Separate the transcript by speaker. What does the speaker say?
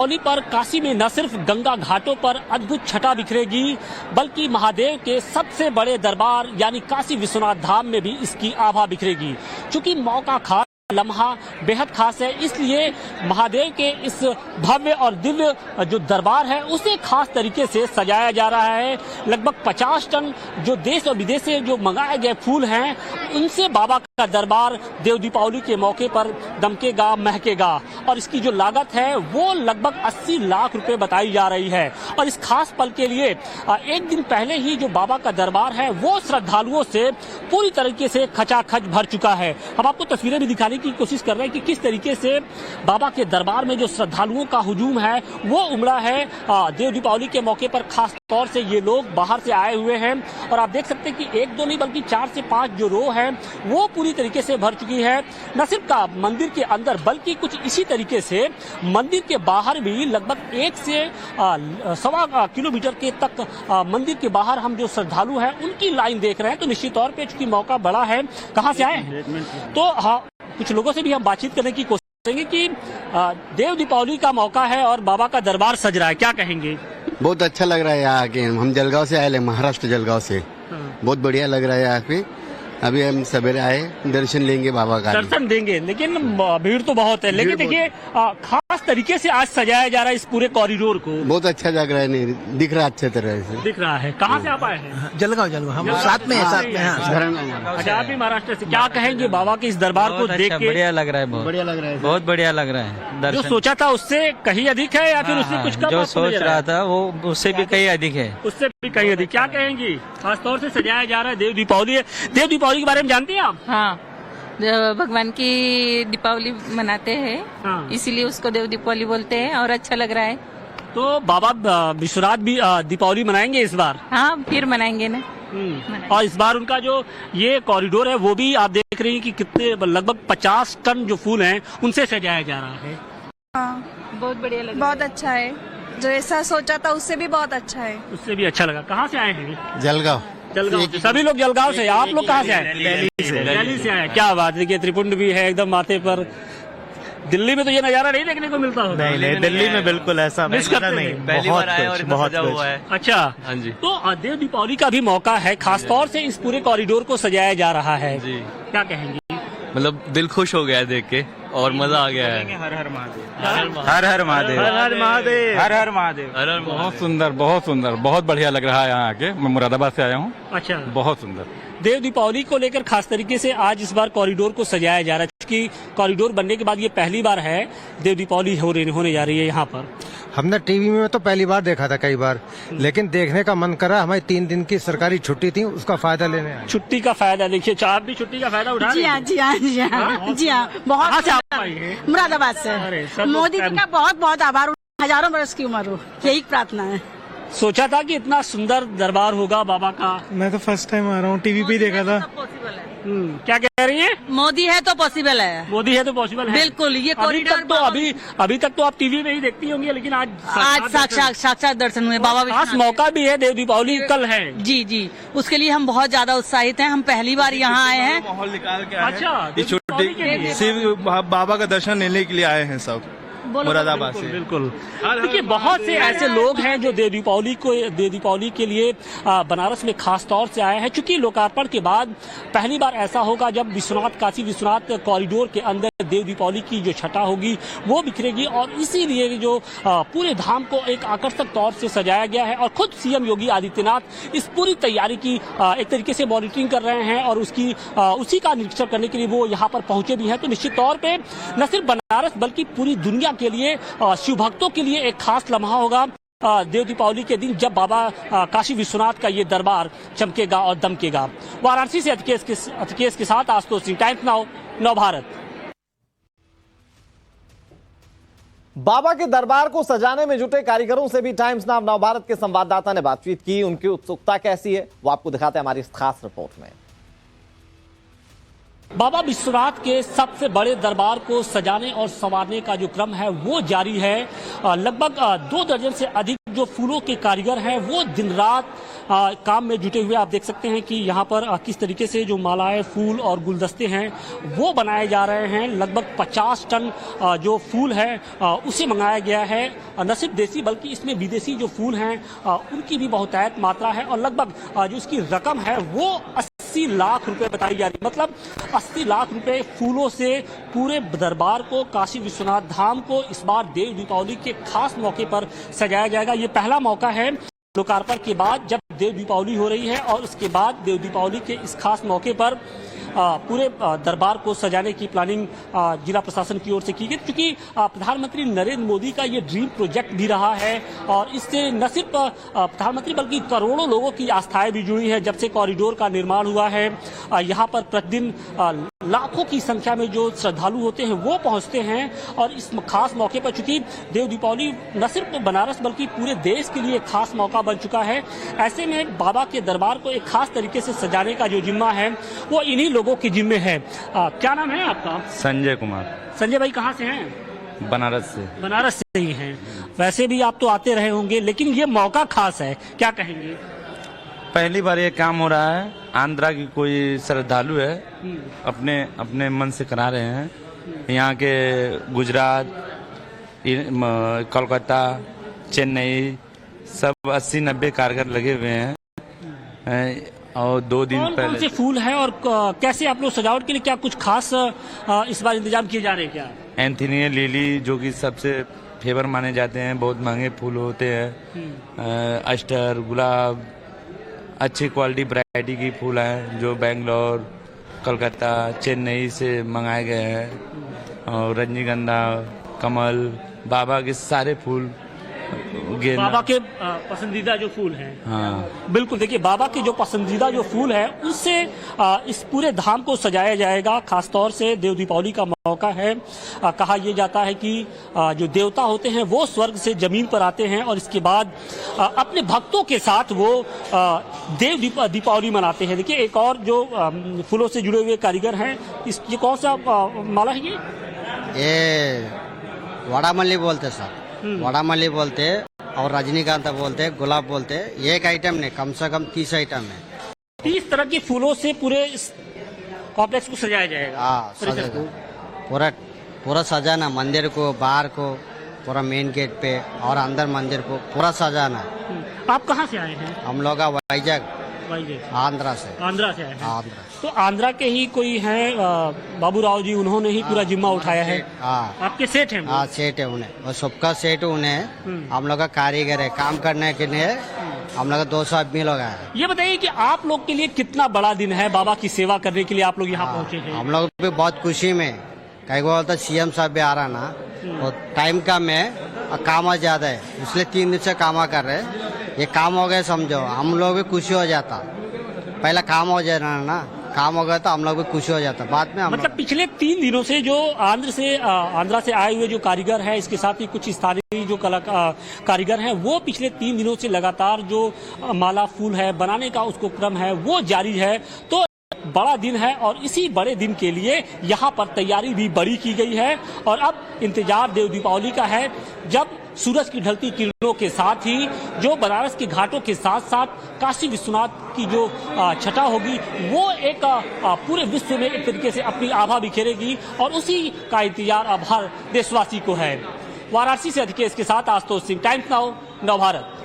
Speaker 1: दीपावली पर काशी में न सिर्फ गंगा घाटों पर अद्भुत छटा बिखरेगी, बल्कि महादेव के सबसे बड़े दरबार यानी काशी विश्वनाथ धाम में भी इसकी आभा बिखरेगी। चूंकि मौका खास लम्हा बेहद खास है, इसलिए महादेव के इस भव्य और दिव्य जो दरबार है उसे खास तरीके से सजाया जा रहा है। लगभग 50 टन जो देश और विदेश से जो मंगाए गए फूल हैं उनसे बाबा का दरबार देव दीपावली के मौके पर दमकेगा, महकेगा और इसकी जो लागत है वो लगभग 80 लाख रुपए बताई जा रही है। और इस खास पल के लिए एक दिन पहले ही जो बाबा का दरबार है वो श्रद्धालुओं से पूरी तरीके से खचाखच भर चुका है। हम आपको तस्वीरें भी दिखाने की कोशिश कर रहे हैं कि किस तरीके से बाबा के दरबार में जो श्रद्धालुओं का हुजूम है वो उमड़ा है। देव दीपावली के मौके पर खास तौर से ये लोग बाहर से आए हुए हैं और आप देख सकते हैं कि एक दो नहीं बल्कि 4 से 5 जो रो है वो पूरी तरीके से भर चुकी है। न सिर्फ का मंदिर के अंदर बल्कि कुछ इसी तरीके से मंदिर के बाहर भी लगभग 1 से 1.25 किलोमीटर के तक मंदिर के बाहर हम जो श्रद्धालु हैं उनकी लाइन देख रहे हैं। तो निश्चित तौर पे चूंकि मौका बड़ा है, कहाँ से आए हैं तो कुछ लोगों से भी हम बातचीत करने की कोशिश करेंगे कि देव दीपावली का मौका है और बाबा का दरबार सज रहा है, क्या कहेंगे?
Speaker 2: बहुत अच्छा लग रहा है यहाँ आके। हम जलगांव से आए, महाराष्ट्र जलगांव से। बहुत बढ़िया लग रहा है यहाँ पे। अभी हम सवेरे आए, दर्शन लेंगे बाबा का।
Speaker 1: दर्शन देंगे, लेकिन भीड़ तो बहुत है। लेकिन देखिए खास तरीके से आज सजाया जा रहा है इस पूरे कॉरिडोर को।
Speaker 2: बहुत अच्छा लग रहा है, नहीं दिख रहा अच्छे तरह से
Speaker 1: दिख रहा है। कहाँ से आप आए हैं?
Speaker 3: जलगांव हम साथ में
Speaker 1: अच्छा, आप भी महाराष्ट्र से। क्या कहेंगे बाबा के इस दरबार को देख के?
Speaker 4: बढ़िया लग रहा है, बहुत बढ़िया लग रहा है।
Speaker 1: जो सोचा था उससे कहीं अधिक है या फिर उससे कुछ कम?
Speaker 4: जो सोच रहा था वो उससे भी कहीं अधिक है।
Speaker 1: उससे भी कहीं अधिक। क्या कहेंगी? खासतौर से सजाया जा रहा है देव दीपावली है। देव दीपावली के बारे में जानती हैं आप?
Speaker 5: हाँ, भगवान की दीपावली मनाते हैं।
Speaker 1: हाँ।
Speaker 5: इसीलिए उसको देव दीपावली बोलते हैं और अच्छा लग रहा है।
Speaker 1: तो बाबा विश्वनाथ भी दीपावली मनाएंगे इस बार?
Speaker 5: हाँ, फिर मनाएंगे ना।
Speaker 1: और इस बार उनका जो ये कॉरिडोर है वो भी आप देख रही हैं कि कितने लगभग 50 टन जो फूल हैं उनसे सजाया जा रहा है।
Speaker 6: हाँ,
Speaker 5: बहुत बढ़िया लग
Speaker 6: बहुत अच्छा है। जो ऐसा सोचा था उससे भी बहुत अच्छा है।
Speaker 1: उससे भी अच्छा लगा। कहाँ से आए हैं?
Speaker 2: जलगांव।
Speaker 1: जलगांव से। सभी लोग जलगांव से। आप लोग कहाँ से आए? दिल्ली से आए। क्या बात है कि त्रिपुंड भी है एकदम माथे पर। दिल्ली में तो ये नजारा नहीं देखने को मिलता होगा।
Speaker 3: नहीं, दिल्ली में बिल्कुल ऐसा
Speaker 1: मिस करते
Speaker 3: नहीं।
Speaker 4: पहली बार आया और बहुत हुआ है।
Speaker 1: अच्छा,
Speaker 4: हाँ जी।
Speaker 1: तो देव दीपावली का भी मौका है, खासतौर से इस पूरे कॉरिडोर को सजाया जा रहा है
Speaker 4: जी।
Speaker 1: क्या कहेंगे?
Speaker 4: मतलब दिल खुश हो गया है देख के और मजा आ गया है।
Speaker 3: हर हर महादेव,
Speaker 4: हर हर महादेव,
Speaker 3: हर हर महादेव, हर हर महादेव।
Speaker 7: बहुत सुंदर, बहुत सुंदर, बहुत बढ़िया लग रहा है यहाँ आके। मैं मुरादाबाद से आया हूँ।
Speaker 1: अच्छा,
Speaker 7: बहुत सुंदर।
Speaker 1: देव दीपावली को लेकर खास तरीके से आज इस बार कॉरिडोर को सजाया जा रहा है, क्योंकि कॉरिडोर बनने के बाद ये पहली बार है देव दीपावली होने जा रही है यहाँ पर।
Speaker 8: हमने टीवी में तो पहली बार देखा था कई बार, लेकिन देखने का मन करा। हमारी 3 दिन की सरकारी छुट्टी थी, उसका फायदा लेने आए।
Speaker 1: छुट्टी का फायदा देखिए, आप भी छुट्टी का फायदा उठा रहे हैं?
Speaker 6: जी हाँ, जी हाँ, बहुत।
Speaker 1: से आप आई हैं?
Speaker 6: मुरादाबाद
Speaker 1: अरे,
Speaker 6: से। मोदी जी का बहुत बहुत आभार। हजारों बरस की उम्र हो, यही प्रार्थना है।
Speaker 1: सोचा था कि इतना सुंदर दरबार होगा बाबा का?
Speaker 3: मैं तो फर्स्ट टाइम आ रहा हूँ, टीवी पे ही देखा था।
Speaker 1: क्या कह रही हैं?
Speaker 5: मोदी है तो पॉसिबल है।
Speaker 1: मोदी है तो पॉसिबल है,
Speaker 5: बिल्कुल। ये कॉरिडोर
Speaker 1: तो अभी तक तो आप टीवी में ही देखती होंगी, लेकिन आज
Speaker 5: साक्षात दर्शन हुए बाबा
Speaker 1: खास मौका भी है। देव दीपावली कल है।
Speaker 5: जी जी, उसके लिए हम बहुत ज्यादा उत्साहित हैं। हम पहली बार यहाँ आए हैं।
Speaker 3: माहौल निकाल के
Speaker 1: अच्छा,
Speaker 3: छुट्टी सिर्फ बाबा का दर्शन लेने के लिए आए हैं सब मुरादाबाद से।
Speaker 1: बिल्कुल। देखिए, बहुत से ऐसे लोग हैं जो देव दीपावली के लिए बनारस में खास तौर से आए हैं। चूंकि लोकार्पण के बाद पहली बार ऐसा होगा जब काशी विश्वनाथ कॉरिडोर के अंदर देव दीपावली की जो छटा होगी वो बिखरेगी और इसीलिए जो पूरे धाम को एक आकर्षक तौर से सजाया गया है। और खुद सीएम योगी आदित्यनाथ इस पूरी तैयारी की एक तरीके से मॉनिटरिंग कर रहे हैं और उसी का निरीक्षण करने के लिए वो यहाँ पर पहुंचे भी हैं। तो निश्चित तौर पे न सिर्फ बनारस बल्कि पूरी दुनिया के लिए, शिव भक्तों के लिए एक खास लम्हा होगा देव दीपावली के दिन जब बाबा काशी विश्वनाथ का ये दरबार चमकेगा और दमकेगा। वाराणसी से अतिकेश के साथ आशुतोष सिंह, टाइम्स नाउ, नव भारत।
Speaker 9: बाबा के दरबार को सजाने में जुटे कारीगरों से भी टाइम्स नाउ नव भारत के संवाददाता ने बातचीत की। उनकी उत्सुकता कैसी है वो आपको दिखाते हैं हमारी इस खास रिपोर्ट में।
Speaker 1: बाबा विश्वनाथ के सबसे बड़े दरबार को सजाने और संवारने का जो क्रम है वो जारी है। लगभग 2 दर्जन से अधिक जो फूलों के कारीगर हैं वो दिन रात काम में जुटे हुए। आप देख सकते हैं कि यहाँ पर किस तरीके से जो मालाएं, फूल और गुलदस्ते हैं वो बनाए जा रहे हैं। लगभग 50 टन जो फूल है उसे मंगाया गया है। न सिर्फ देसी बल्कि इसमें विदेशी जो फूल हैं उनकी भी बहुतायत मात्रा है और लगभग जो इसकी रकम है वो 80 लाख रुपए बताई जा रही है। मतलब 80 लाख रुपए फूलों से पूरे दरबार को, काशी विश्वनाथ धाम को इस बार देव दीपावली के खास मौके पर सजाया जाएगा। ये पहला मौका है लोकार्पण के बाद जब देव दीपावली हो रही है और उसके बाद देव दीपावली के इस खास मौके पर पूरे दरबार को सजाने की प्लानिंग जिला प्रशासन की ओर से की गई, क्योंकि प्रधानमंत्री नरेंद्र मोदी का ये ड्रीम प्रोजेक्ट भी रहा है और इससे न सिर्फ प्रधानमंत्री बल्कि करोड़ों लोगों की आस्थाएं भी जुड़ी हैं। जब से कॉरिडोर का निर्माण हुआ है यहाँ पर प्रतिदिन लाखों की संख्या में जो श्रद्धालु होते हैं वो पहुंचते हैं और इस खास मौके पर चूंकि देव दीपावली न सिर्फ बनारस बल्कि पूरे देश के लिए खास मौका बन चुका है, ऐसे में बाबा के दरबार को एक खास तरीके से सजाने का जो जिम्मा है वो इन्हीं लोगों के जिम्मे है। क्या नाम है आपका?
Speaker 4: संजय कुमार।
Speaker 1: संजय भाई कहाँ से हैं?
Speaker 4: बनारस से।
Speaker 1: बनारस से ही हैं। वैसे भी आप तो आते रहे होंगे लेकिन ये मौका खास है, क्या कहेंगे?
Speaker 10: पहली बार ये काम हो रहा है। आंध्रा की कोई श्रद्धालु है अपने मन से करा रहे हैं। यहाँ के गुजरात, कोलकाता, चेन्नई सब 80-90 कारीगर लगे हुए हैं और 2 दिन पहले।
Speaker 1: कौन से फूल हैं और कैसे आप लोग सजावट के लिए क्या कुछ खास इस बार इंतजाम किए जा रहे हैं क्या?
Speaker 10: एंथीनिया लिली जो कि सबसे फेवर माने जाते हैं, बहुत महंगे फूल होते हैं। अस्टर, गुलाब, अच्छी क्वालिटी वैरायटी की फूल हैं जो बेंगलोर, कलकत्ता, चेन्नई से मंगाए गए हैं। और रजनीगंधा, कमल, बाबा के सारे फूल,
Speaker 1: बाबा के पसंदीदा जो फूल हैं।
Speaker 10: हाँ
Speaker 1: बिल्कुल, देखिए बाबा के जो पसंदीदा जो फूल है उससे इस पूरे धाम को सजाया जाएगा। खासतौर से देव दीपावली का मौका है। कहा यह जाता है कि जो देवता होते हैं वो स्वर्ग से जमीन पर आते हैं और इसके बाद अपने भक्तों के साथ वो देव दीपावली मनाते हैं। देखिए एक और जो फूलों से जुड़े हुए कारीगर हैं, ये कौन सा माला है? ये
Speaker 11: वड़ामल्ली बोलते सर, वड़ामल्ली बोलते और रजनीकांत बोलते, गुलाब बोलते। एक आइटम नहीं, कम से कम 30 आइटम है।
Speaker 1: 30 तरह के फूलों से पूरे कॉम्प्लेक्स को सजाया जाएगा।
Speaker 11: हाँ, पूरा सजाना, मंदिर को, बाहर को, पूरा मेन गेट पे और अंदर मंदिर को पूरा सजाना।
Speaker 1: आप कहाँ से आए हैं?
Speaker 11: हम लोग वाइजैक, आंध्रा से।
Speaker 1: आंध्रा से आए हैं?
Speaker 11: आंध्रा।
Speaker 1: तो आंध्रा के ही कोई हैं बाबूराव जी, उन्होंने ही पूरा जिम्मा उठाया है। आपके सेठ हैं?
Speaker 11: हाँ, सेठ है उन्हें, और सबका सेठ उन्हें। हम लोग का कारीगर है, काम करने के लिए हम लोग 200 आदमी लोग आए।
Speaker 1: ये बताइए कि आप लोग के लिए कितना बड़ा दिन है बाबा की सेवा करने के लिए आप लोग यहाँ पहुँचे हैं?
Speaker 11: हम लोग भी बहुत खुशी में, कई बोलता सीएम साहब भी आ रहा ना, और टाइम कम है और काम ज्यादा है, इसलिए 3 दिन से काम कर रहे हैं। ये काम हो गए समझो, हम लोग भी खुशी हो जाता। पहला काम हो जाए ना, काम हो गया तो हम लोग भी खुशी हो जाता। बाद में
Speaker 1: मतलब पिछले 3 दिनों से जो आंध्रा से आए हुए जो कारीगर हैं, इसके साथ ही कुछ स्थानीय जो कारीगर हैं, वो पिछले 3 दिनों से लगातार जो माला फूल है बनाने का उसको क्रम है वो जारी है। तो बड़ा दिन है और इसी बड़े दिन के लिए यहाँ पर तैयारी भी बड़ी की गई है और अब इंतजार देव दीपावली का है, जब सूरज की ढलती किरणों के साथ ही जो बनारस के घाटों के साथ साथ काशी विश्वनाथ की जो छटा होगी वो एक पूरे विश्व में एक तरीके से अपनी आभा बिखेरेगी और उसी का इंतजार अब हर देशवासी को है। वाराणसी से अधिकेश के साथ आशुतोष सिंह, टाइम्स नाउ, नव भारत।